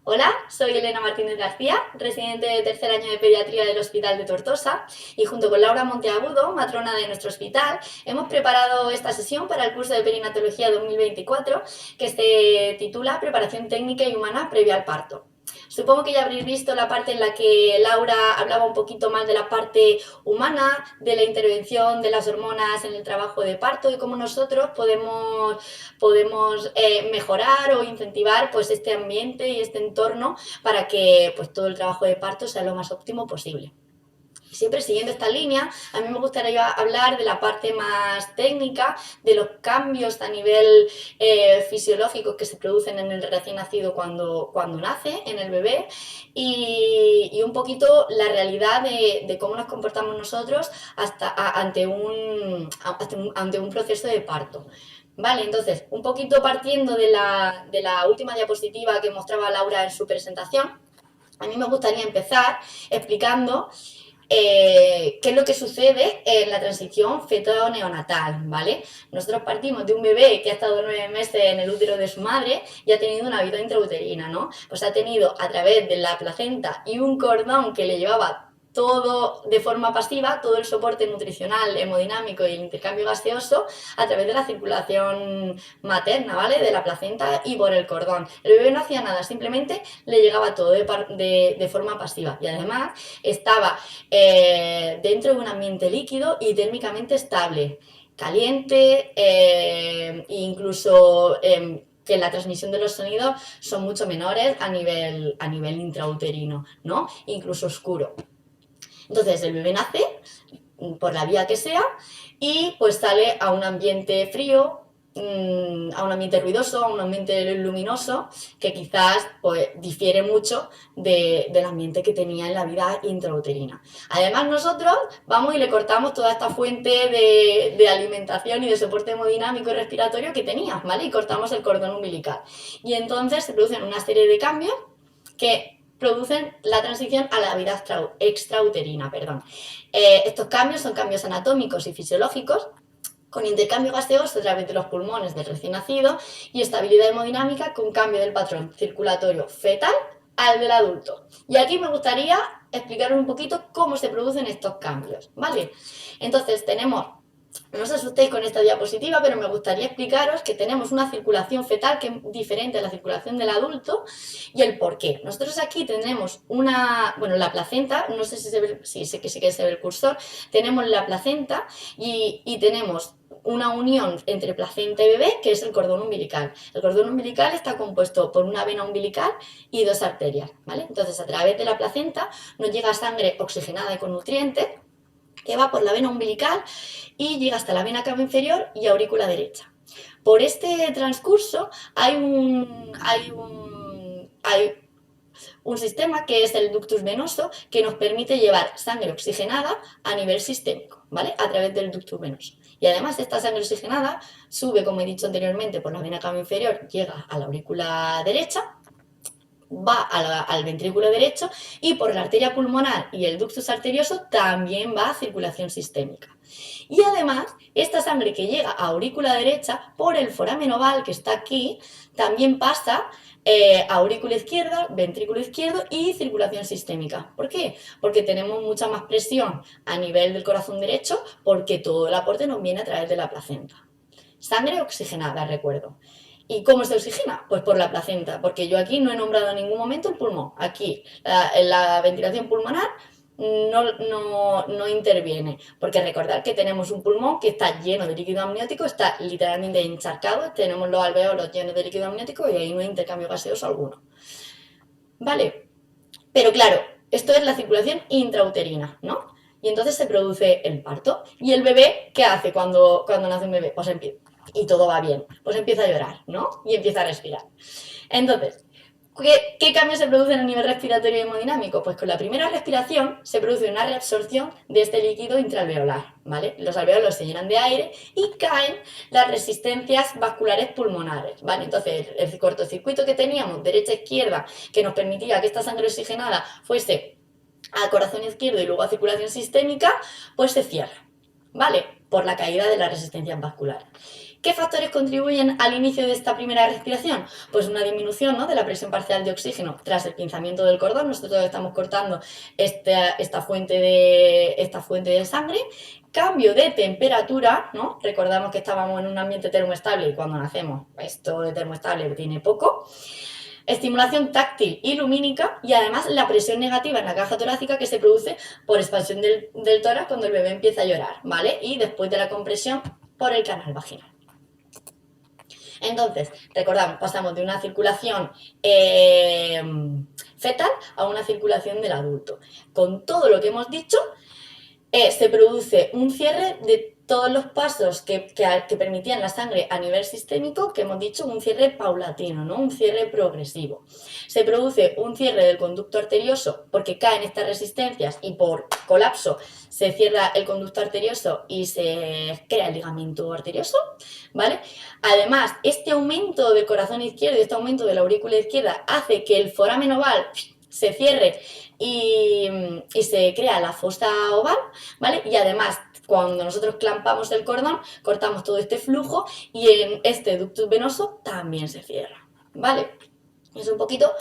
Hola, soy Elena Martínez García, residente de tercer año de pediatría del Hospital de Tortosa y junto con Laura Monteagudo, matrona de nuestro hospital, hemos preparado esta sesión para el curso de Perinatología 2024 que se titula Preparación técnica y humana previa al parto. Supongo que ya habréis visto la parte en la que Laura hablaba un poquito más de la parte humana, de la intervención de las hormonas en el trabajo de parto y cómo nosotros podemos mejorar o incentivar pues, este ambiente y este entorno para que pues, todo el trabajo de parto sea lo más óptimo posible. Siempre siguiendo esta línea, a mí me gustaría hablar de la parte más técnica, de los cambios a nivel fisiológico que se producen en el recién nacido cuando nace, en el bebé, y un poquito la realidad de cómo nos comportamos nosotros ante un proceso de parto. Vale, entonces, un poquito partiendo de la última diapositiva que mostraba Laura en su presentación, a mí me gustaría empezar explicando qué es lo que sucede en la transición feto-neonatal, ¿vale? Nosotros partimos de un bebé que ha estado 9 meses en el útero de su madre y ha tenido una vida intrauterina, ¿no? Pues ha tenido a través de la placenta y un cordón que le llevaba todo de forma pasiva, todo el soporte nutricional, hemodinámico y el intercambio gaseoso a través de la circulación materna, ¿vale? De la placenta y por el cordón. El bebé no hacía nada, simplemente le llegaba todo de forma pasiva y además estaba dentro de un ambiente líquido y térmicamente estable, caliente e incluso que la transmisión de los sonidos son mucho menores a nivel intrauterino, ¿no? Incluso oscuro. Entonces el bebé nace por la vía que sea y pues sale a un ambiente frío, a un ambiente ruidoso, a un ambiente luminoso, que quizás pues, difiere mucho del ambiente que tenía en la vida intrauterina. Además nosotros vamos y le cortamos toda esta fuente de alimentación y de soporte hemodinámico y respiratorio que tenía, ¿vale? Y cortamos el cordón umbilical. Y entonces se producen una serie de cambios que producen la transición a la vida extrauterina. Estos cambios son cambios anatómicos y fisiológicos con intercambio gaseoso a través de los pulmones del recién nacido y estabilidad hemodinámica con cambio del patrón circulatorio fetal al del adulto. Y aquí me gustaría explicaros un poquito cómo se producen estos cambios, ¿vale? Entonces tenemos, no os asustéis con esta diapositiva, pero me gustaría explicaros que tenemos una circulación fetal que es diferente a la circulación del adulto y el por qué. Nosotros aquí tenemos la placenta, no sé si se ve, sí sé que se ve el cursor, tenemos la placenta y tenemos una unión entre placenta y bebé, que es el cordón umbilical. El cordón umbilical está compuesto por una vena umbilical y dos arterias, ¿vale? Entonces, a través de la placenta nos llega sangre oxigenada y con nutrientes que va por la vena umbilical y llega hasta la vena cava inferior y aurícula derecha. Por este transcurso hay un sistema que es el ductus venoso que nos permite llevar sangre oxigenada a nivel sistémico, ¿vale? A través del ductus venoso. Y además esta sangre oxigenada sube, como he dicho anteriormente, por la vena cava inferior, llega a la aurícula derecha, va al ventrículo derecho y por la arteria pulmonar y el ductus arterioso también va a circulación sistémica. Y además, esta sangre que llega a aurícula derecha por el foramen oval que está aquí, también pasa a aurícula izquierda, ventrículo izquierdo y circulación sistémica. ¿Por qué? Porque tenemos mucha más presión a nivel del corazón derecho porque todo el aporte nos viene a través de la placenta. Sangre oxigenada, recuerdo. ¿Y cómo se oxigena? Pues por la placenta, porque yo aquí no he nombrado en ningún momento el pulmón. Aquí la ventilación pulmonar no interviene, porque recordad que tenemos un pulmón que está lleno de líquido amniótico, está literalmente encharcado, tenemos los alveolos llenos de líquido amniótico y ahí no hay intercambio gaseoso alguno. ¿Vale? Pero claro, esto es la circulación intrauterina, ¿no? Y entonces se produce el parto. ¿Y el bebé qué hace cuando nace un bebé? Pues empieza, y todo va bien, pues empieza a llorar, ¿no? Y empieza a respirar. Entonces, ¿qué cambios se producen a nivel respiratorio y hemodinámico? Pues con la primera respiración se produce una reabsorción de este líquido intraalveolar, ¿vale? Los alveolos se llenan de aire y caen las resistencias vasculares pulmonares, ¿vale? Entonces el cortocircuito que teníamos derecha-izquierda que nos permitía que esta sangre oxigenada fuese al corazón izquierdo y luego a circulación sistémica, pues se cierra, ¿vale? Por la caída de las resistencias vasculares. ¿Qué factores contribuyen al inicio de esta primera respiración? Pues una disminución, ¿no?, de la presión parcial de oxígeno tras el pinzamiento del cordón. Nosotros estamos cortando esta fuente de sangre. Cambio de temperatura, ¿no? Recordamos que estábamos en un ambiente termoestable y cuando nacemos esto de termoestable tiene poco. Estimulación táctil y lumínica, y además la presión negativa en la caja torácica que se produce por expansión del tórax cuando el bebé empieza a llorar, ¿vale? Y después de la compresión por el canal vaginal. Entonces, recordamos, pasamos de una circulación fetal a una circulación del adulto. Con todo lo que hemos dicho, se produce un cierre de todos los pasos que permitían la sangre a nivel sistémico, que hemos dicho, un cierre paulatino, ¿no?, un cierre progresivo. Se produce un cierre del conducto arterioso porque caen estas resistencias y por colapso se cierra el conducto arterioso y se crea el ligamento arterioso, ¿vale? Además, este aumento del corazón izquierdo y este aumento de la aurícula izquierda hace que el foramen oval se cierre y se crea la fosa oval, ¿vale? Y además, cuando nosotros clampamos el cordón, cortamos todo este flujo y en este ductus venoso también se cierra, ¿vale? Es un poquito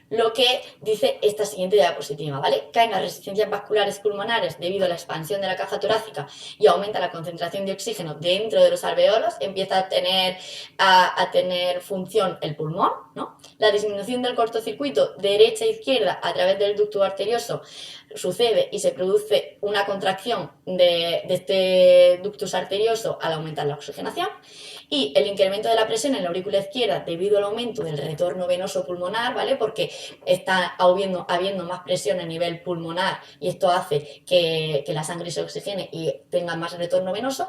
lo que dice esta siguiente diapositiva, ¿vale? Caen las resistencias vasculares pulmonares debido a la expansión de la caja torácica y aumenta la concentración de oxígeno dentro de los alveolos, empieza a tener función el pulmón, ¿no? La disminución del cortocircuito derecha-izquierda a través del ducto arterioso sucede y se produce una contracción de este ductus arterioso al aumentar la oxigenación, y el incremento de la presión en la aurícula izquierda debido al aumento del retorno venoso pulmonar, ¿vale? Porque está habiendo más presión a nivel pulmonar y esto hace que la sangre se oxigene y tenga más retorno venoso,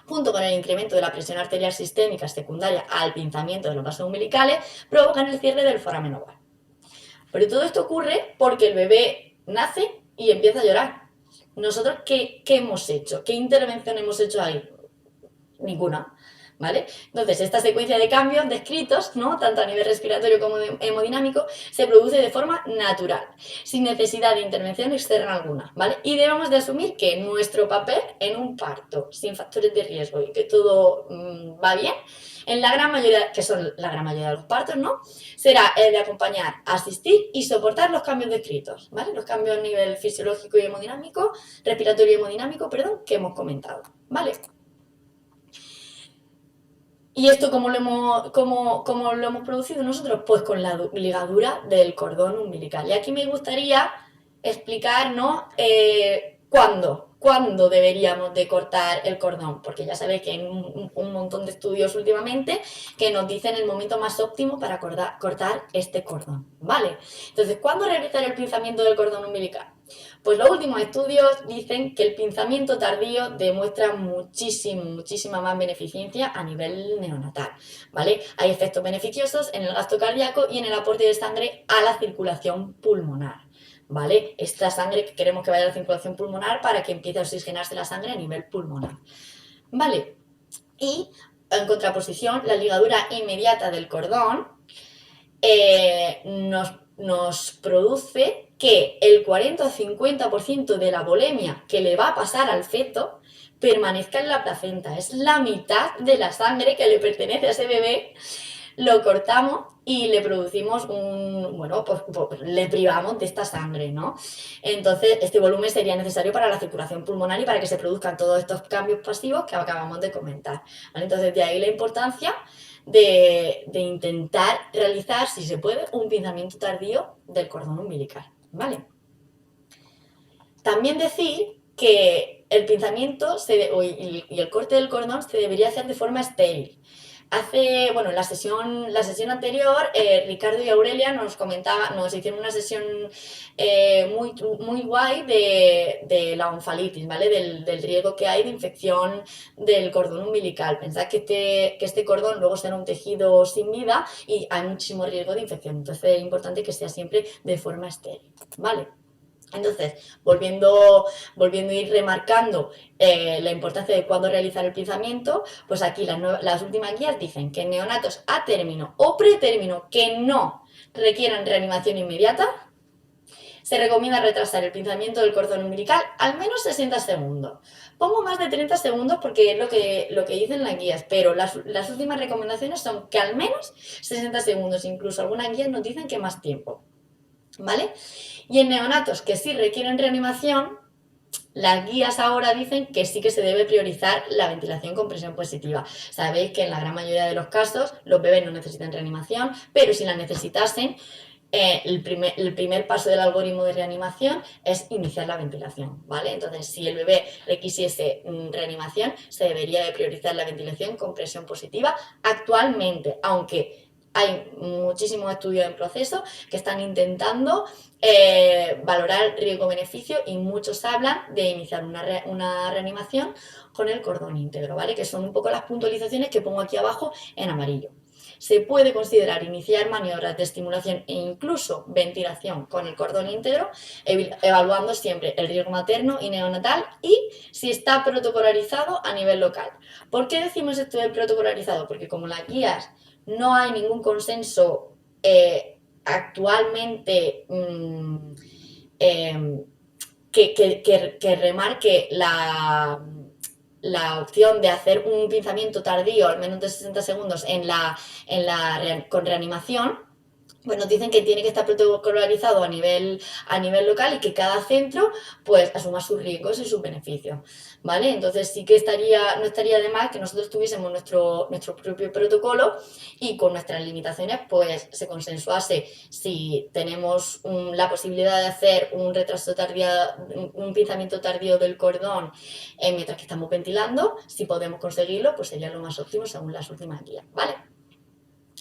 junto con el incremento de la presión arterial sistémica secundaria al pinzamiento de los vasos umbilicales, provocan el cierre del foramen oval. Pero todo esto ocurre porque el bebé nace y empieza a llorar. ¿Nosotros qué hemos hecho? ¿Qué intervención hemos hecho ahí? Ninguna, ¿vale? Entonces, esta secuencia de cambios descritos, ¿no?, tanto a nivel respiratorio como hemodinámico, se produce de forma natural, sin necesidad de intervención externa alguna, ¿vale? Y debemos de asumir que nuestro papel en un parto, sin factores de riesgo y que todo va bien, en la gran mayoría, que son la gran mayoría de los partos, ¿no?, será el de acompañar, asistir y soportar los cambios descritos, ¿vale? Los cambios a nivel fisiológico y hemodinámico, respiratorio y hemodinámico, perdón, que hemos comentado, ¿vale? ¿Y esto cómo lo hemos producido nosotros? Pues con la ligadura del cordón umbilical. Y aquí me gustaría explicar, ¿no?, ¿cuándo deberíamos de cortar el cordón? Porque ya sabéis que hay un montón de estudios últimamente que nos dicen el momento más óptimo para cortar este cordón, ¿vale? Entonces, ¿cuándo realizar el pinzamiento del cordón umbilical? Pues los últimos estudios dicen que el pinzamiento tardío demuestra muchísima más beneficencia a nivel neonatal, ¿vale? Hay efectos beneficiosos en el gasto cardíaco y en el aporte de sangre a la circulación pulmonar, ¿vale? Esta sangre que queremos que vaya a la circulación pulmonar para que empiece a oxigenarse la sangre a nivel pulmonar, ¿vale? Y en contraposición, la ligadura inmediata del cordón nos produce que el 40 o 50% de la volemia que le va a pasar al feto permanezca en la placenta. Es la mitad de la sangre que le pertenece a ese bebé, lo cortamos y le producimos pues le privamos de esta sangre, ¿no? Entonces, este volumen sería necesario para la circulación pulmonar y para que se produzcan todos estos cambios pasivos que acabamos de comentar, ¿vale? Entonces, de ahí la importancia de intentar realizar, si se puede, un pinzamiento tardío del cordón umbilical, ¿vale? También decir que el pinzamiento y el corte del cordón se debería hacer de forma estéril. En la sesión anterior, Ricardo y Aurelia nos hicieron una sesión muy guay de la onfalitis, ¿vale? Del riesgo que hay de infección del cordón umbilical. Pensad que este cordón luego será un tejido sin vida y hay muchísimo riesgo de infección. Entonces es importante que sea siempre de forma estéril, ¿vale? Entonces, volviendo a ir remarcando la importancia de cuándo realizar el pinzamiento, pues aquí las últimas guías dicen que en neonatos a término o pretérmino que no requieran reanimación inmediata, se recomienda retrasar el pinzamiento del cordón umbilical al menos 60 segundos. Pongo más de 30 segundos porque es lo que dicen las guías, pero las últimas recomendaciones son que al menos 60 segundos, incluso algunas guías nos dicen que más tiempo, ¿vale? Y en neonatos que sí requieren reanimación, las guías ahora dicen que sí que se debe priorizar la ventilación con presión positiva. Sabéis que en la gran mayoría de los casos los bebés no necesitan reanimación, pero si la necesitasen, el primer paso del algoritmo de reanimación es iniciar la ventilación, ¿vale? Entonces, si el bebé requisiese reanimación, se debería de priorizar la ventilación con presión positiva actualmente, aunque hay muchísimos estudios en proceso que están intentando valorar riesgo-beneficio y muchos hablan de iniciar una reanimación con el cordón íntegro, ¿vale? Que son un poco las puntualizaciones que pongo aquí abajo en amarillo. Se puede considerar iniciar maniobras de estimulación e incluso ventilación con el cordón íntegro, evaluando siempre el riesgo materno y neonatal y si está protocolarizado a nivel local. ¿Por qué decimos esto de protocolarizado? Porque como las guías no hay ningún consenso actualmente que remarque la opción de hacer un pinzamiento tardío, al menos de 60 segundos, con reanimación, pues nos dicen que tiene que estar protocolarizado a nivel local y que cada centro pues asuma sus riesgos y sus beneficios, ¿vale? Entonces sí que no estaría de más que nosotros tuviésemos nuestro propio protocolo y con nuestras limitaciones pues se consensuase si tenemos la posibilidad de hacer un retraso tardío, un pinzamiento tardío del cordón mientras que estamos ventilando, si podemos conseguirlo pues sería lo más óptimo según las últimas guías, ¿vale?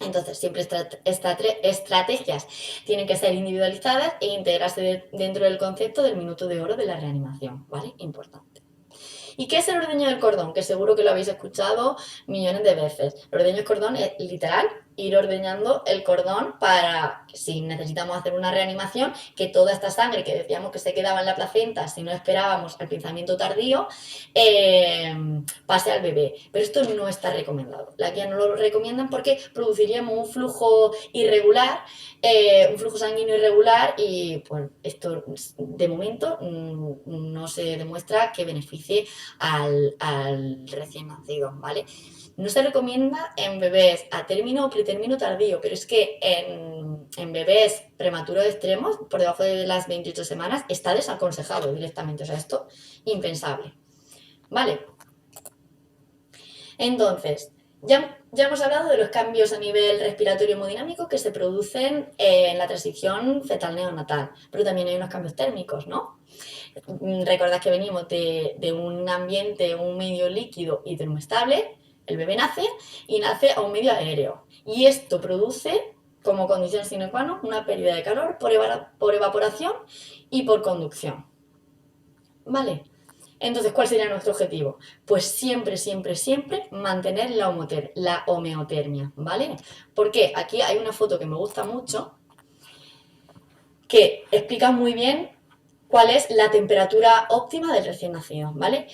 Entonces, siempre estrategias tienen que ser individualizadas e integrarse dentro del concepto del minuto de oro de la reanimación, ¿vale? Importante. ¿Y qué es el ordeño del cordón? Que seguro que lo habéis escuchado millones de veces. El ordeño del cordón es literal ir ordeñando el cordón para, si necesitamos hacer una reanimación, que toda esta sangre que decíamos que se quedaba en la placenta si no esperábamos al pinzamiento tardío, pase al bebé. Pero esto no está recomendado. La guía no lo recomiendan porque produciríamos un flujo irregular, un flujo sanguíneo irregular y pues esto de momento no se demuestra que beneficie al recién nacido, ¿vale? No se recomienda en bebés a término o pretérmino tardío, pero es que en bebés prematuros extremos, por debajo de las 28 semanas, está desaconsejado directamente. O sea, esto impensable. ¿Vale? Entonces, ya hemos hablado de los cambios a nivel respiratorio hemodinámico que se producen en la transición fetal-neonatal, pero también hay unos cambios térmicos, ¿no? Recordad que venimos de un ambiente, un medio líquido y termoestable. El bebé nace y nace a un medio aéreo. Y esto produce, como condición sine qua non, una pérdida de calor por evaporación y por conducción. ¿Vale? Entonces, ¿cuál sería nuestro objetivo? Pues siempre, siempre, siempre mantener la homeotermia, ¿vale? Porque aquí hay una foto que me gusta mucho que explica muy bien cuál es la temperatura óptima del recién nacido, ¿vale?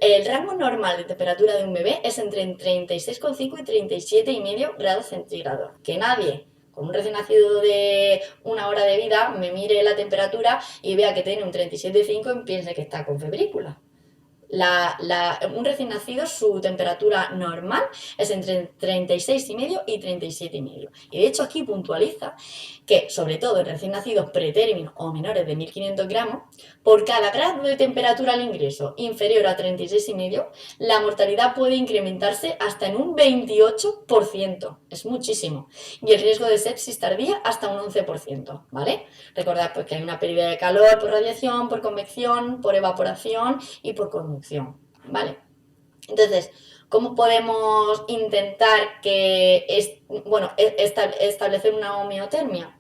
El rango normal de temperatura de un bebé es entre 36,5 y 37,5 grados centígrados. Que nadie con un recién nacido de 1 hora de vida me mire la temperatura y vea que tiene un 37,5 y piense que está con febrícula. Un recién nacido, su temperatura normal es entre 36,5 y 37,5. Y de hecho aquí puntualiza que, sobre todo en recién nacidos pretérminos o menores de 1.500 gramos, por cada grado de temperatura al ingreso inferior a 36,5, la mortalidad puede incrementarse hasta en un 28%. Es muchísimo. Y el riesgo de sepsis tardía hasta un 11%, ¿vale? Recordad pues, que hay una pérdida de calor por radiación, por convección, por evaporación y por conducción, ¿vale? Entonces, ¿cómo podemos intentar establecer una homeotermia?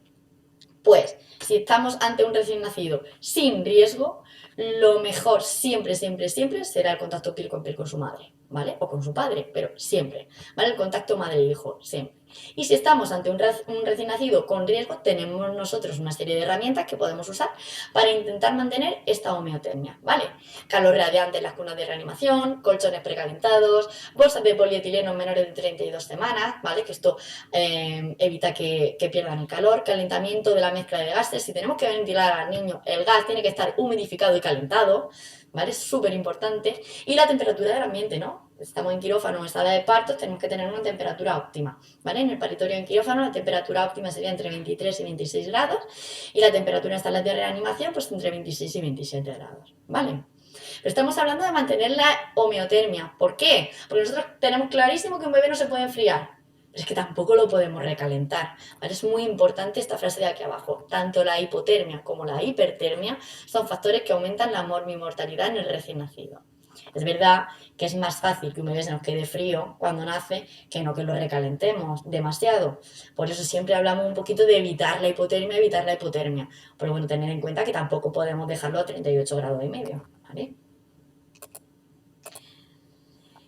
Pues, si estamos ante un recién nacido sin riesgo, lo mejor siempre, siempre, siempre será el contacto piel con su madre, ¿vale? O con su padre, pero siempre, ¿vale? El contacto madre-hijo, siempre. Y si estamos ante un recién nacido con riesgo, tenemos nosotros una serie de herramientas que podemos usar para intentar mantener esta homeotermia, ¿vale? Calor radiante en las cunas de reanimación, colchones precalentados, bolsas de polietileno menores de 32 semanas, ¿vale? Que esto evita que pierdan el calor, calentamiento de la mezcla de gases. Si tenemos que ventilar al niño, el gas tiene que estar humidificado y calentado, ¿vale? Es súper importante. Y la temperatura del ambiente, ¿no? Estamos en quirófano o en sala de partos, tenemos que tener una temperatura óptima, ¿vale? En el paritorio en quirófano la temperatura óptima sería entre 23 y 26 grados y la temperatura en salas de reanimación pues entre 26 y 27 grados, ¿vale? Pero estamos hablando de mantener la homeotermia. ¿Por qué? Porque nosotros tenemos clarísimo que un bebé no se puede enfriar. Pero es que tampoco lo podemos recalentar, ¿vale? Es muy importante esta frase de aquí abajo. Tanto la hipotermia como la hipertermia son factores que aumentan la mortalidad en el recién nacido. Es verdad que es más fácil que un bebé se nos quede frío cuando nace que no que lo recalentemos demasiado. Por eso siempre hablamos un poquito de evitar la hipotermia. Pero bueno, tener en cuenta que tampoco podemos dejarlo a 38 grados y medio, ¿vale?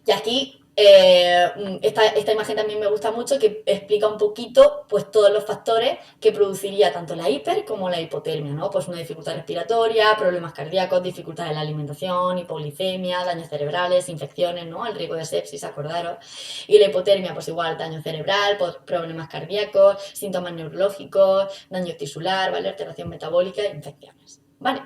Y aquí esta imagen también me gusta mucho, que explica un poquito pues todos los factores que produciría tanto la hiper como la hipotermia, ¿no? Pues una dificultad respiratoria, problemas cardíacos, dificultad en la alimentación, hipoglicemia, daños cerebrales, infecciones, ¿no? El riesgo de sepsis, acordaros. Y la hipotermia, pues igual, daño cerebral, problemas cardíacos, síntomas neurológicos, daño tisular, ¿vale? Alteración metabólica e infecciones, ¿vale?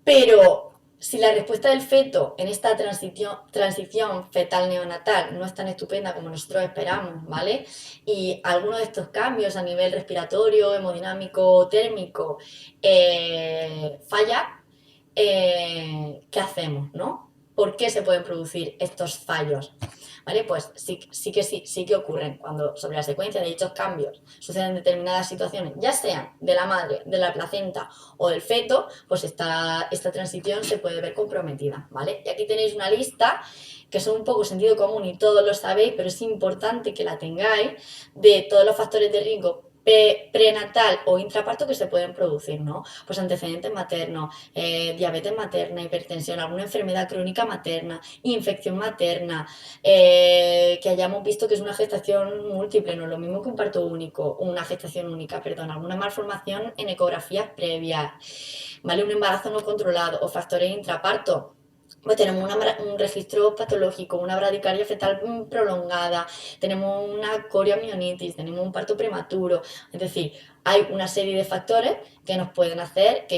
Pero si la respuesta del feto en esta transición fetal-neonatal no es tan estupenda como nosotros esperamos, ¿vale? Y alguno de estos cambios a nivel respiratorio, hemodinámico, térmico falla, ¿qué hacemos, no? ¿Por qué se pueden producir estos fallos? ¿Vale? Pues sí que ocurren cuando sobre la secuencia de dichos cambios suceden determinadas situaciones, ya sean de la madre, de la placenta o del feto, pues esta transición se puede ver comprometida, ¿vale? Y aquí tenéis una lista que son un poco sentido común y todos lo sabéis, pero es importante que la tengáis, de todos los factores de riesgo prenatal o intraparto que se pueden producir, ¿no? Pues antecedentes maternos, diabetes materna, hipertensión, alguna enfermedad crónica materna, infección materna, que hayamos visto que es una gestación múltiple, no es lo mismo que un parto único, una gestación única, perdón, alguna malformación en ecografías previas, ¿vale? Un embarazo no controlado o factores intraparto. Pues tenemos un registro patológico, una bradicardia fetal prolongada, tenemos una coriomionitis, tenemos un parto prematuro. Es decir, hay una serie de factores que nos pueden hacer que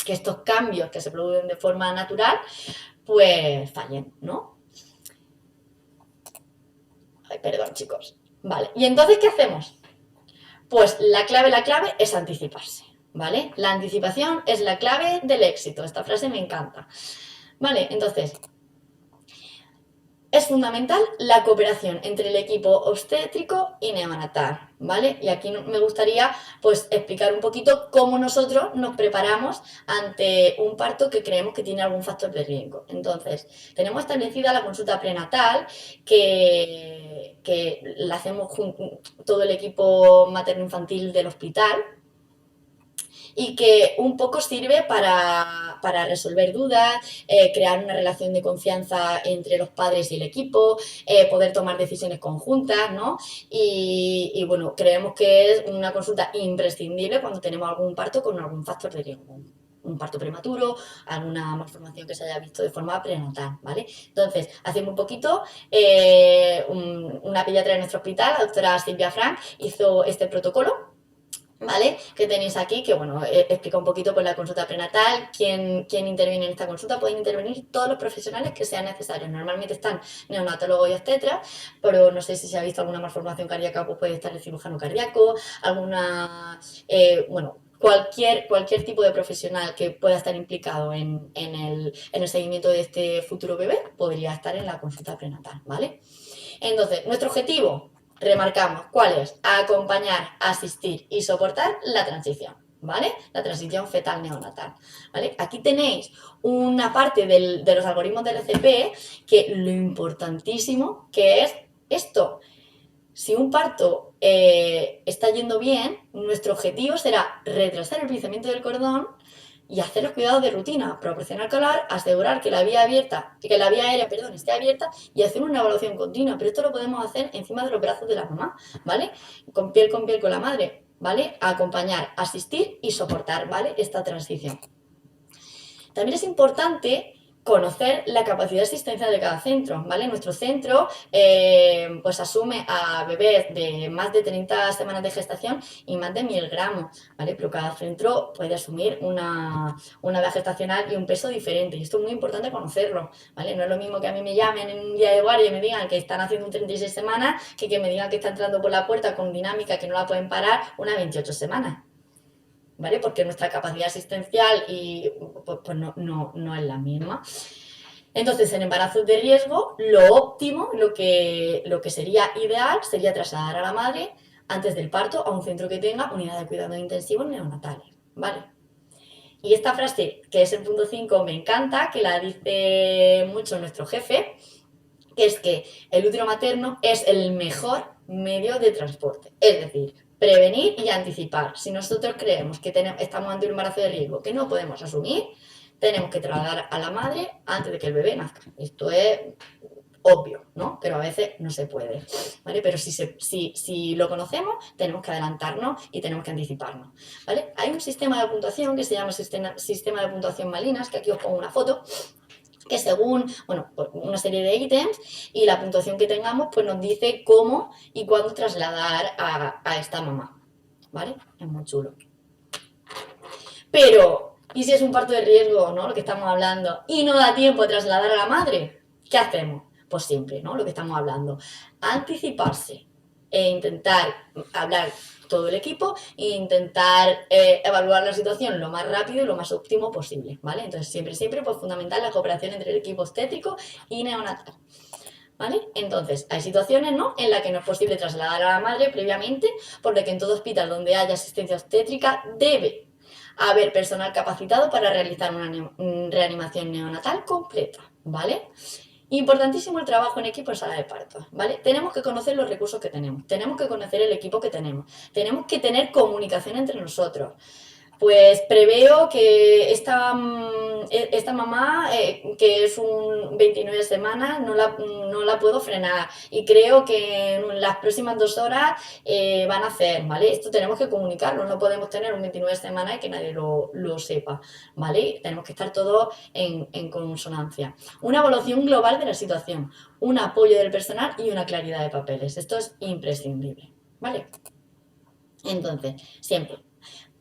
estos cambios que se producen de forma natural pues fallen, ¿no? Ay, perdón, chicos. Vale, ¿y entonces qué hacemos? Pues la clave es anticiparse, ¿vale? La anticipación es la clave del éxito. Esta frase me encanta. Vale, entonces, es fundamental la cooperación entre el equipo obstétrico y neonatal, ¿vale? Y aquí me gustaría pues explicar un poquito cómo nosotros nos preparamos ante un parto que creemos que tiene algún factor de riesgo. Entonces, tenemos establecida la consulta prenatal que la hacemos todo el equipo materno-infantil del hospital, y que un poco sirve para resolver dudas, crear una relación de confianza entre los padres y el equipo, poder tomar decisiones conjuntas, ¿no? Y bueno, creemos que es una consulta imprescindible cuando tenemos algún parto con algún factor de riesgo. Un parto prematuro, alguna malformación que se haya visto de forma prenatal, ¿vale? Entonces, hacemos un poquito, una pediatra de nuestro hospital, la doctora Silvia Frank, hizo este protocolo, ¿vale? Que tenéis aquí, que bueno, explica un poquito pues, la consulta prenatal, quién interviene en esta consulta. Pueden intervenir todos los profesionales que sean necesarios. Normalmente están neonatólogos y obstetras, pero no sé si se ha visto alguna malformación cardíaca, pues puede estar el cirujano cardíaco, bueno, cualquier tipo de profesional que pueda estar implicado en el seguimiento de este futuro bebé podría estar en la consulta prenatal, ¿vale? Entonces, nuestro objetivo, remarcamos, ¿cuál es? Acompañar, asistir y soportar la transición, ¿vale? La transición fetal-neonatal, ¿vale? Aquí tenéis una parte de los algoritmos del RCP, que lo importantísimo que es esto. Si un parto está yendo bien, nuestro objetivo será retrasar el brizamiento del cordón, y hacer los cuidados de rutina, proporcionar calor, asegurar que la vía abierta, que la vía aérea, perdón, esté abierta y hacer una evaluación continua. Pero esto lo podemos hacer encima de los brazos de la mamá, ¿vale? Con piel con la madre, ¿vale? Acompañar, asistir y soportar, ¿vale? Esta transición. También es importante conocer la capacidad asistencial de cada centro, ¿vale? Nuestro centro pues asume a bebés de más de 30 semanas de gestación y más de 1000 gramos, ¿vale? Pero cada centro puede asumir una edad gestacional y un peso diferente y esto es muy importante conocerlo, ¿vale? No es lo mismo que a mí me llamen en un día de guardia y me digan que están haciendo un 36 semanas que me digan que está entrando por la puerta con dinámica que no la pueden parar una 28 semanas. ¿Vale? Porque nuestra capacidad asistencial y, pues no es la misma. Entonces, en embarazos de riesgo, lo óptimo, lo que sería ideal, sería trasladar a la madre antes del parto a un centro que tenga unidad de cuidados intensivos neonatales, ¿vale? Y esta frase, que es el punto 5, me encanta, que la dice mucho nuestro jefe, que es que el útero materno es el mejor medio de transporte. Es decir, prevenir y anticipar. Si nosotros creemos que estamos ante un embarazo de riesgo que no podemos asumir, tenemos que trasladar a la madre antes de que el bebé nazca. Esto es obvio, ¿no? Pero a veces no se puede, ¿vale? Pero si lo conocemos, tenemos que adelantarnos y tenemos que anticiparnos, ¿vale? Hay un sistema de puntuación que se llama sistema de puntuación Malinas, que aquí os pongo una foto, que según, bueno, pues una serie de ítems y la puntuación que tengamos, pues nos dice cómo y cuándo trasladar a esta mamá, ¿vale? Es muy chulo. Pero, ¿y si es un parto de riesgo, ¿no? Lo que estamos hablando, y no da tiempo a trasladar a la madre? ¿Qué hacemos? Pues siempre, ¿no? Lo que estamos hablando. Anticiparse e intentar hablar todo el equipo e intentar evaluar la situación lo más rápido y lo más óptimo posible, ¿vale? Entonces, siempre, pues fundamental la cooperación entre el equipo obstétrico y neonatal, ¿vale? Entonces, hay situaciones, ¿no?, en las que no es posible trasladar a la madre previamente, por lo que en todo hospital donde haya asistencia obstétrica debe haber personal capacitado para realizar una reanimación neonatal completa, ¿vale? Importantísimo el trabajo en equipo en sala de parto, ¿vale? Tenemos que conocer los recursos que tenemos que conocer el equipo que tenemos que tener comunicación entre nosotros. Pues preveo que esta mamá, que es un 29 semanas, no la puedo frenar y creo que en las próximas 2 horas van a hacer, ¿vale? Esto tenemos que comunicarlo, no podemos tener un 29 semanas y que nadie lo sepa, ¿vale? Tenemos que estar todos en consonancia. Una evaluación global de la situación, un apoyo del personal y una claridad de papeles. Esto es imprescindible, ¿vale? Entonces, siempre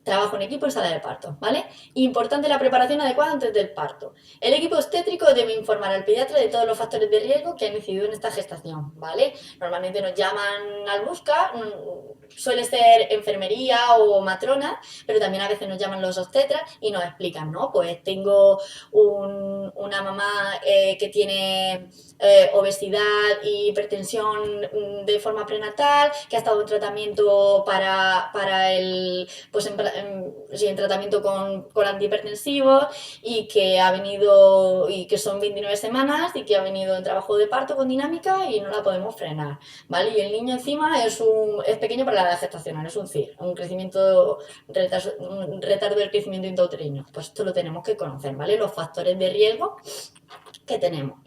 trabajo en equipo en sala de parto, ¿vale? Importante la preparación adecuada antes del parto. El equipo obstétrico debe informar al pediatra de todos los factores de riesgo que han incidido en esta gestación, ¿vale? Normalmente nos llaman al busca, suele ser enfermería o matrona, pero también a veces nos llaman los obstetras y nos explican, ¿no? Pues tengo una mamá que tiene obesidad y hipertensión de forma prenatal, que ha estado en tratamiento para el, pues en tratamiento con antihipertensivos y que ha venido, y que son 29 semanas y que ha venido en trabajo de parto con dinámica y no la podemos frenar, ¿vale? Y el niño encima es pequeño para la edad gestacional, es un CIR, un retardo del crecimiento intrauterino. Pues esto lo tenemos que conocer, ¿vale? Los factores de riesgo que tenemos,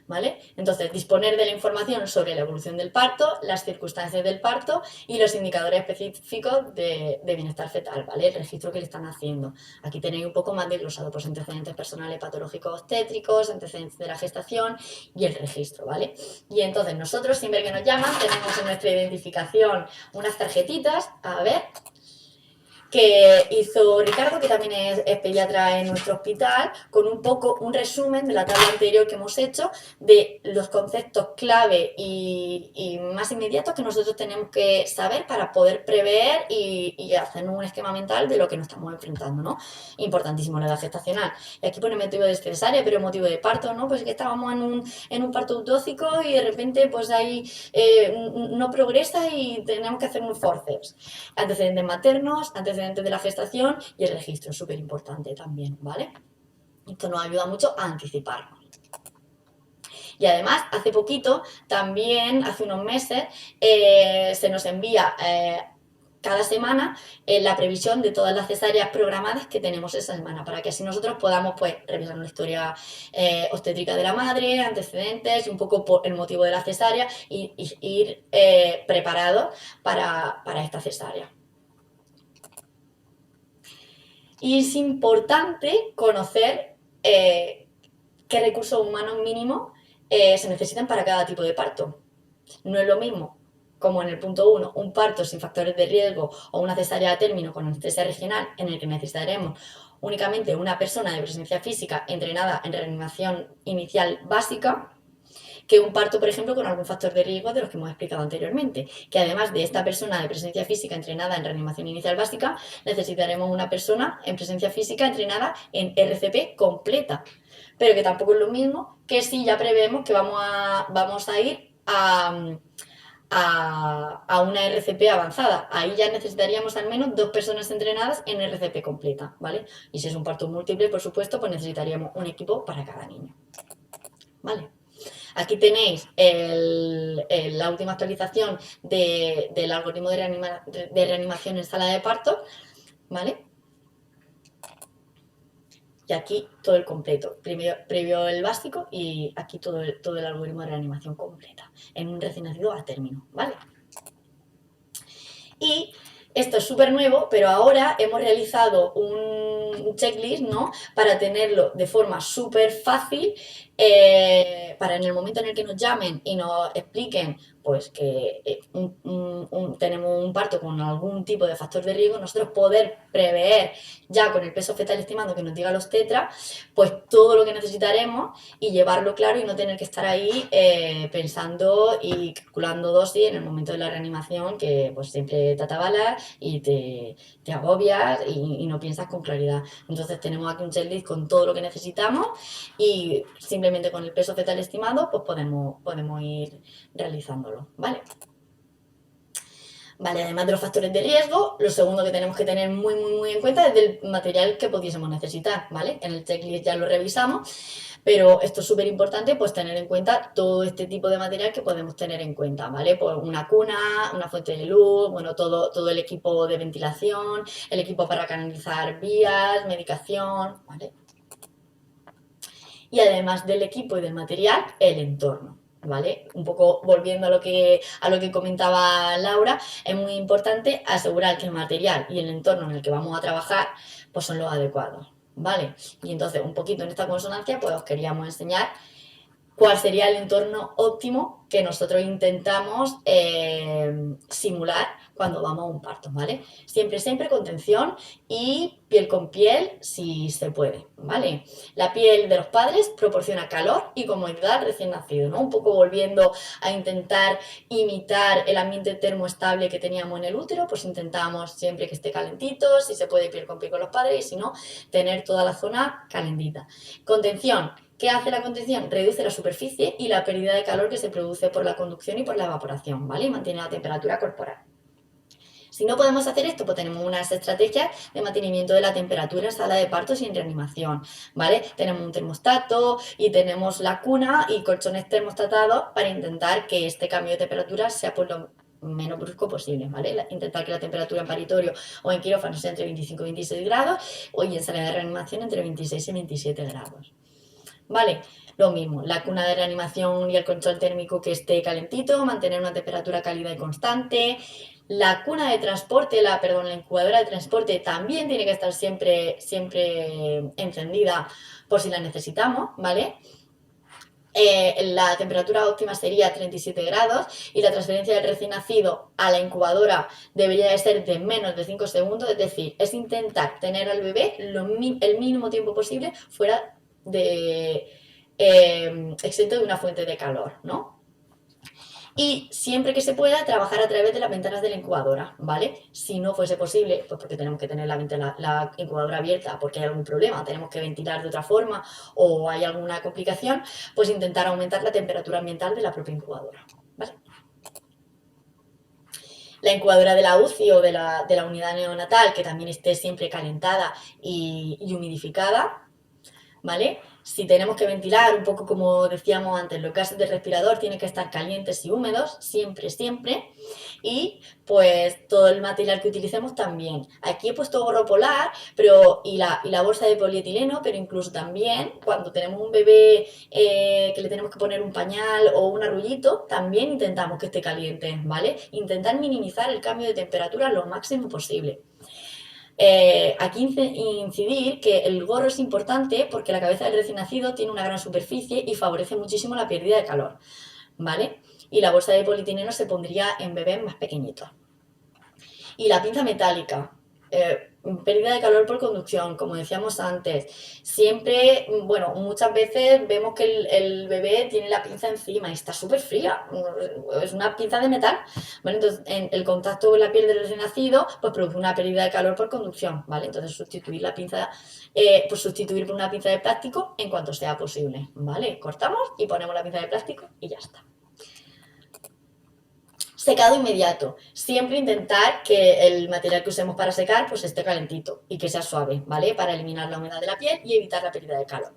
¿vale? Entonces, disponer de la información sobre la evolución del parto, las circunstancias del parto y los indicadores específicos de bienestar fetal, ¿vale? El registro que le están haciendo. Aquí tenéis un poco más desglosado, pues antecedentes personales patológicos obstétricos, antecedentes de la gestación y el registro, ¿vale? Y entonces nosotros, siempre que nos llaman, tenemos en nuestra identificación unas tarjetitas, a ver, que hizo Ricardo, que también es pediatra en nuestro hospital, con un resumen de la tabla anterior que hemos hecho de los conceptos clave y más inmediatos que nosotros tenemos que saber para poder prever y hacer un esquema mental de lo que nos estamos enfrentando, ¿no? Importantísimo la edad gestacional. Y aquí pone motivo de cesárea, pero motivo de parto, ¿no? Pues que estábamos en un parto utóxico y de repente pues ahí no progresa y tenemos que hacer un forceps. Antecedentes maternos, antecedentes de la gestación y el registro, súper importante también, ¿vale? Esto nos ayuda mucho a anticiparnos. Y además, hace poquito, también, hace unos meses, se nos envía cada semana la previsión de todas las cesáreas programadas que tenemos esa semana, para que así nosotros podamos pues revisar una historia obstétrica de la madre, antecedentes y un poco el motivo de la cesárea y ir preparados para esta cesárea. Y es importante conocer qué recursos humanos mínimos se necesitan para cada tipo de parto. No es lo mismo, como en el punto 1, un parto sin factores de riesgo o una cesárea a término con anestesia regional en el que necesitaremos únicamente una persona de presencia física entrenada en reanimación inicial básica, que un parto, por ejemplo, con algún factor de riesgo de los que hemos explicado anteriormente, que además de esta persona de presencia física entrenada en reanimación inicial básica, necesitaremos una persona en presencia física entrenada en RCP completa, pero que tampoco es lo mismo que si ya prevemos que vamos a ir a una RCP avanzada. Ahí ya necesitaríamos al menos 2 personas entrenadas en RCP completa, ¿vale? Y si es un parto múltiple, por supuesto, pues necesitaríamos un equipo para cada niño, ¿vale? Aquí tenéis la última actualización del algoritmo de reanimación en sala de parto, ¿vale? Y aquí todo el completo, previo el básico y aquí todo el algoritmo de reanimación completa, en un recién nacido a término, ¿vale? Y esto es súper nuevo, pero ahora hemos realizado un checklist, ¿no? Para tenerlo de forma súper fácil, para en el momento en el que nos llamen y nos expliquen pues que tenemos un parto con algún tipo de factor de riesgo, nosotros poder prever ya con el peso fetal estimado que nos diga los tetras, pues todo lo que necesitaremos y llevarlo claro y no tener que estar ahí pensando y calculando dosis en el momento de la reanimación, que pues siempre te atabalas y te agobias y no piensas con claridad. Entonces tenemos aquí un checklist con todo lo que necesitamos y simplemente con el peso fetal estimado pues podemos ir realizándolo, ¿vale? Vale, además de los factores de riesgo, lo segundo que tenemos que tener muy en cuenta es del material que pudiésemos necesitar, ¿vale? En el checklist ya lo revisamos, pero esto es súper importante, pues tener en cuenta todo este tipo de material que podemos tener en cuenta, ¿vale? Pues una cuna, una fuente de luz, bueno, todo el equipo de ventilación, el equipo para canalizar vías, medicación, ¿vale? Y además del equipo y del material, el entorno. ¿Vale? Un poco volviendo a lo que comentaba Laura, es muy importante asegurar que el material y el entorno en el que vamos a trabajar pues son los adecuados, ¿vale? Y entonces, un poquito en esta consonancia, pues os queríamos enseñar cuál sería el entorno óptimo que nosotros intentamos simular cuando vamos a un parto, ¿vale? Siempre contención y piel con piel si se puede, ¿vale? La piel de los padres proporciona calor y comodidad al recién nacido, ¿no? Un poco volviendo a intentar imitar el ambiente termoestable que teníamos en el útero, pues intentamos siempre que esté calentito, si se puede piel con los padres y si no, tener toda la zona calentita. Contención. ¿Qué hace la contención? Reduce la superficie y la pérdida de calor que se produce por la conducción y por la evaporación, ¿vale? Y mantiene la temperatura corporal. Si no podemos hacer esto, pues tenemos unas estrategias de mantenimiento de la temperatura en sala de partos y en reanimación, ¿vale? Tenemos un termostato y tenemos la cuna y colchones termostatados para intentar que este cambio de temperatura sea por lo menos brusco posible, ¿vale? Intentar que la temperatura en paritorio o en quirófano sea entre 25 y 26 grados y en sala de reanimación entre 26 y 27 grados. ¿Vale? Lo mismo, la cuna de reanimación y el control térmico que esté calentito, mantener una temperatura cálida y constante. La cuna de transporte, la incubadora de transporte también tiene que estar siempre encendida por si la necesitamos, ¿vale? La temperatura óptima sería 37 grados y la transferencia del recién nacido a la incubadora debería de ser de menos de 5 segundos, es decir, es intentar tener al bebé el mínimo tiempo posible fuera de exento de una fuente de calor, ¿no? Y siempre que se pueda, trabajar a través de las ventanas de la incubadora, ¿vale? Si no fuese posible, pues porque tenemos que tener la incubadora abierta porque hay algún problema, tenemos que ventilar de otra forma o hay alguna complicación, pues intentar aumentar la temperatura ambiental de la propia incubadora, ¿vale? La incubadora de la UCI o de la unidad neonatal, que también esté siempre calentada y humidificada, ¿vale? Si tenemos que ventilar, un poco como decíamos antes, los gases del respirador tienen que estar calientes y húmedos, siempre, siempre. Y pues todo el material que utilicemos también. Aquí he puesto gorro polar y la bolsa de polietileno, pero incluso también cuando tenemos un bebé que le tenemos que poner un pañal o un arrullito, también intentamos que esté caliente, ¿vale? Intentar minimizar el cambio de temperatura lo máximo posible. Aquí incidir que el gorro es importante porque la cabeza del recién nacido tiene una gran superficie y favorece muchísimo la pérdida de calor, ¿vale? Y la bolsa de polietileno se pondría en bebés más pequeñitos. Y la pinza metálica, pérdida de calor por conducción, como decíamos antes. Siempre, bueno, muchas veces vemos que el bebé tiene la pinza encima y está súper fría. Es una pinza de metal. ¿Vale? Entonces, el contacto con la piel del recién nacido pues produce una pérdida de calor por conducción. ¿Vale? Entonces, sustituir la pinza, pues sustituir por una pinza de plástico en cuanto sea posible. ¿Vale? Cortamos y ponemos la pinza de plástico y ya está. Secado inmediato. Siempre intentar que el material que usemos para secar pues esté calentito y que sea suave, ¿vale? Para eliminar la humedad de la piel y evitar la pérdida de calor.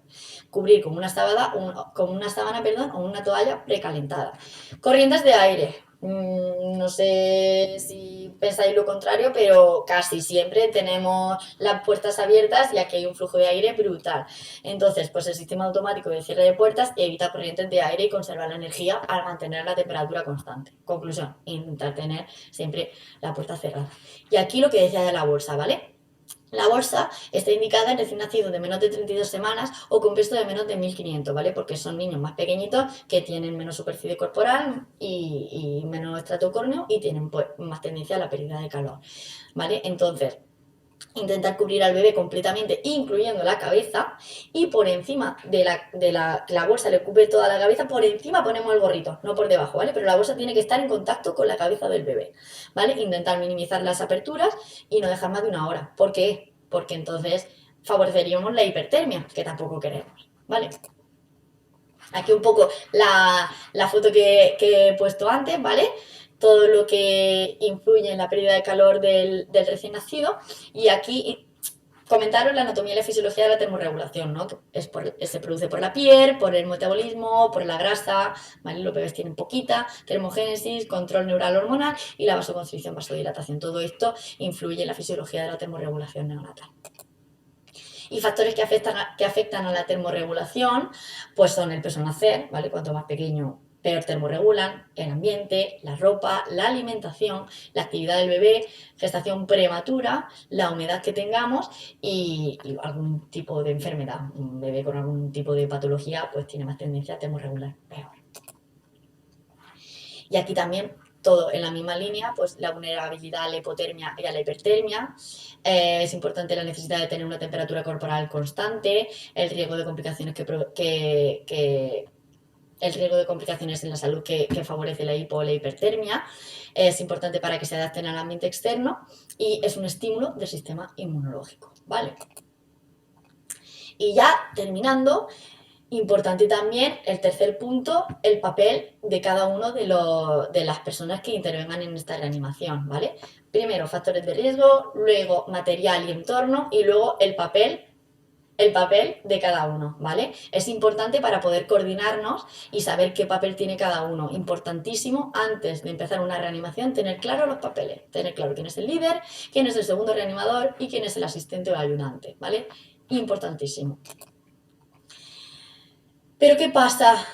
Cubrir con una sábana, perdón, o una toalla precalentada. Corrientes de aire. No sé si pensáis lo contrario, pero casi siempre tenemos las puertas abiertas y aquí hay un flujo de aire brutal. Entonces, pues el sistema automático de cierre de puertas evita corrientes de aire y conserva la energía al mantener la temperatura constante. Conclusión, intentar tener siempre la puerta cerrada. Y aquí lo que decía de la bolsa, ¿vale? La bolsa está indicada en recién nacidos de menos de 32 semanas o con peso de menos de 1500, ¿vale? Porque son niños más pequeñitos que tienen menos superficie corporal y menos estrato córneo y tienen pues, más tendencia a la pérdida de calor, ¿vale? Entonces, intentar cubrir al bebé completamente, incluyendo la cabeza, y por encima de la bolsa le cubre toda la cabeza, por encima ponemos el gorrito, no por debajo, ¿vale? Pero la bolsa tiene que estar en contacto con la cabeza del bebé, ¿vale? Intentar minimizar las aperturas y no dejar más de una hora. ¿Por qué? Porque entonces favoreceríamos la hipertermia, que tampoco queremos, ¿vale? Aquí un poco la foto que he puesto antes, ¿vale? Todo lo que influye en la pérdida de calor del recién nacido. Y aquí comentaros la anatomía y la fisiología de la termorregulación, ¿no? Se produce por la piel, por el metabolismo, por la grasa, ¿vale? Los bebés tienen poquita, termogénesis, control neural hormonal y la vasoconstricción, vasodilatación. Todo esto influye en la fisiología de la termorregulación neonatal. Y factores que afectan a la termorregulación, pues son el peso al nacer, ¿vale? Cuanto más pequeño, peor termorregulan, el ambiente, la ropa, la alimentación, la actividad del bebé, gestación prematura, la humedad que tengamos y algún tipo de enfermedad. Un bebé con algún tipo de patología pues tiene más tendencia a termorregular peor. Y aquí también todo en la misma línea, pues la vulnerabilidad a la hipotermia y a la hipertermia. Es importante la necesidad de tener una temperatura corporal constante, el riesgo de complicaciones el riesgo de complicaciones en la salud que favorece la hipo o la hipertermia. Es importante para que se adapten al ambiente externo y es un estímulo del sistema inmunológico, ¿vale? Y ya terminando, importante también el tercer punto, el papel de cada uno de las personas que intervengan en esta reanimación, ¿vale? Primero factores de riesgo, luego material y entorno y luego el papel de cada uno, ¿vale? Es importante para poder coordinarnos y saber qué papel tiene cada uno. Importantísimo antes de empezar una reanimación tener claro los papeles, tener claro quién es el líder, quién es el segundo reanimador y quién es el asistente o el ayudante, ¿vale? Importantísimo. Pero ¿qué pasa?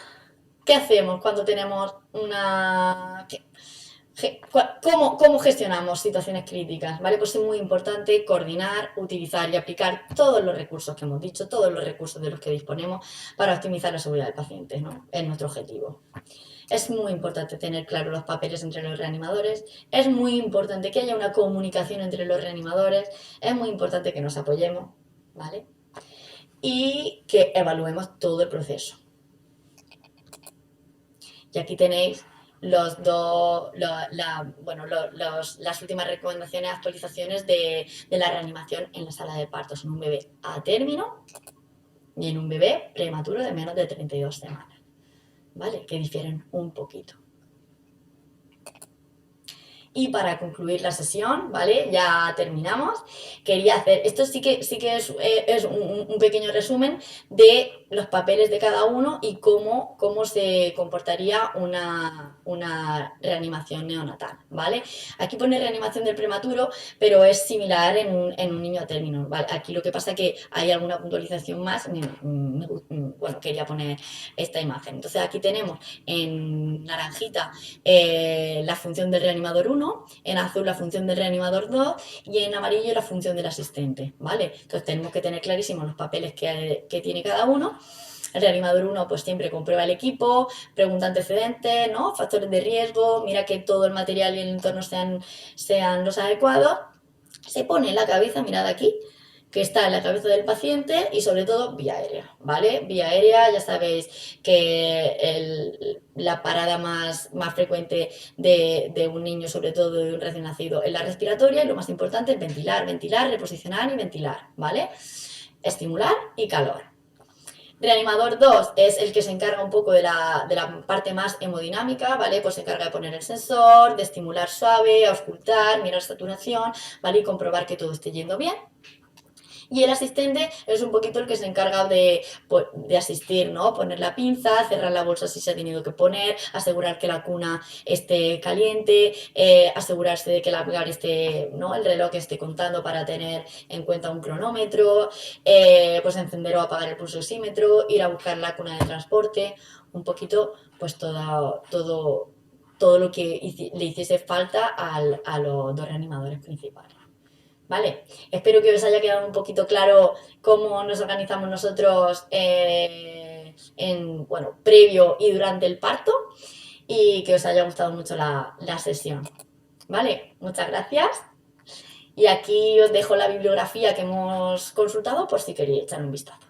¿Qué hacemos cuando tenemos una... ¿Cómo gestionamos situaciones críticas? ¿Vale? Pues es muy importante coordinar, utilizar y aplicar todos los recursos que hemos dicho, todos los recursos de los que disponemos para optimizar la seguridad del paciente, ¿no? Es nuestro objetivo. Es muy importante tener claro los papeles entre los reanimadores, es muy importante que haya una comunicación entre los reanimadores, es muy importante que nos apoyemos, ¿vale? Y que evaluemos todo el proceso. Y aquí tenéis las últimas recomendaciones, actualizaciones de la reanimación en la sala de partos en un bebé a término y en un bebé prematuro de menos de 32 semanas, ¿vale? Que difieren un poquito. Y para concluir la sesión, ¿vale? Ya terminamos. Quería hacer, esto sí que es un pequeño resumen de los papeles de cada uno y cómo se comportaría una reanimación neonatal, ¿vale? Aquí pone reanimación del prematuro, pero es similar en un niño a término, ¿vale? Aquí lo que pasa es que hay alguna puntualización más, bueno, quería poner esta imagen. Entonces aquí tenemos en naranjita la función del reanimador 1, en azul la función del reanimador 2 y en amarillo la función del asistente, ¿vale? Entonces tenemos que tener clarísimos los papeles que tiene cada uno. El reanimador 1 pues siempre comprueba el equipo, pregunta antecedentes, ¿no? Factores de riesgo, mira que todo el material y el entorno sean los adecuados. Se pone en la cabeza, mirad aquí, que está en la cabeza del paciente y sobre todo vía aérea, ¿vale? Vía aérea, ya sabéis que la parada más frecuente de un niño, sobre todo de un recién nacido, es la respiratoria y lo más importante es ventilar, reposicionar y ventilar, ¿vale? Estimular y calor. Reanimador 2 es el que se encarga un poco de la parte más hemodinámica, ¿vale? Pues se encarga de poner el sensor, de estimular suave, auscultar, mirar saturación, ¿vale? Y comprobar que todo esté yendo bien. Y el asistente es un poquito el que se encarga de asistir, ¿no? Poner la pinza, cerrar la bolsa si se ha tenido que poner, asegurar que la cuna esté caliente, asegurarse de que la aplicar esté, ¿no? El reloj esté contando para tener en cuenta un cronómetro, pues encender o apagar el pulsosímetro, ir a buscar la cuna de transporte, un poquito pues todo lo que le hiciese falta a los dos reanimadores principales. Vale, espero que os haya quedado un poquito claro cómo nos organizamos nosotros bueno, previo y durante el parto y que os haya gustado mucho la sesión. Vale, muchas gracias. Y aquí os dejo la bibliografía que hemos consultado por si queréis echar un vistazo.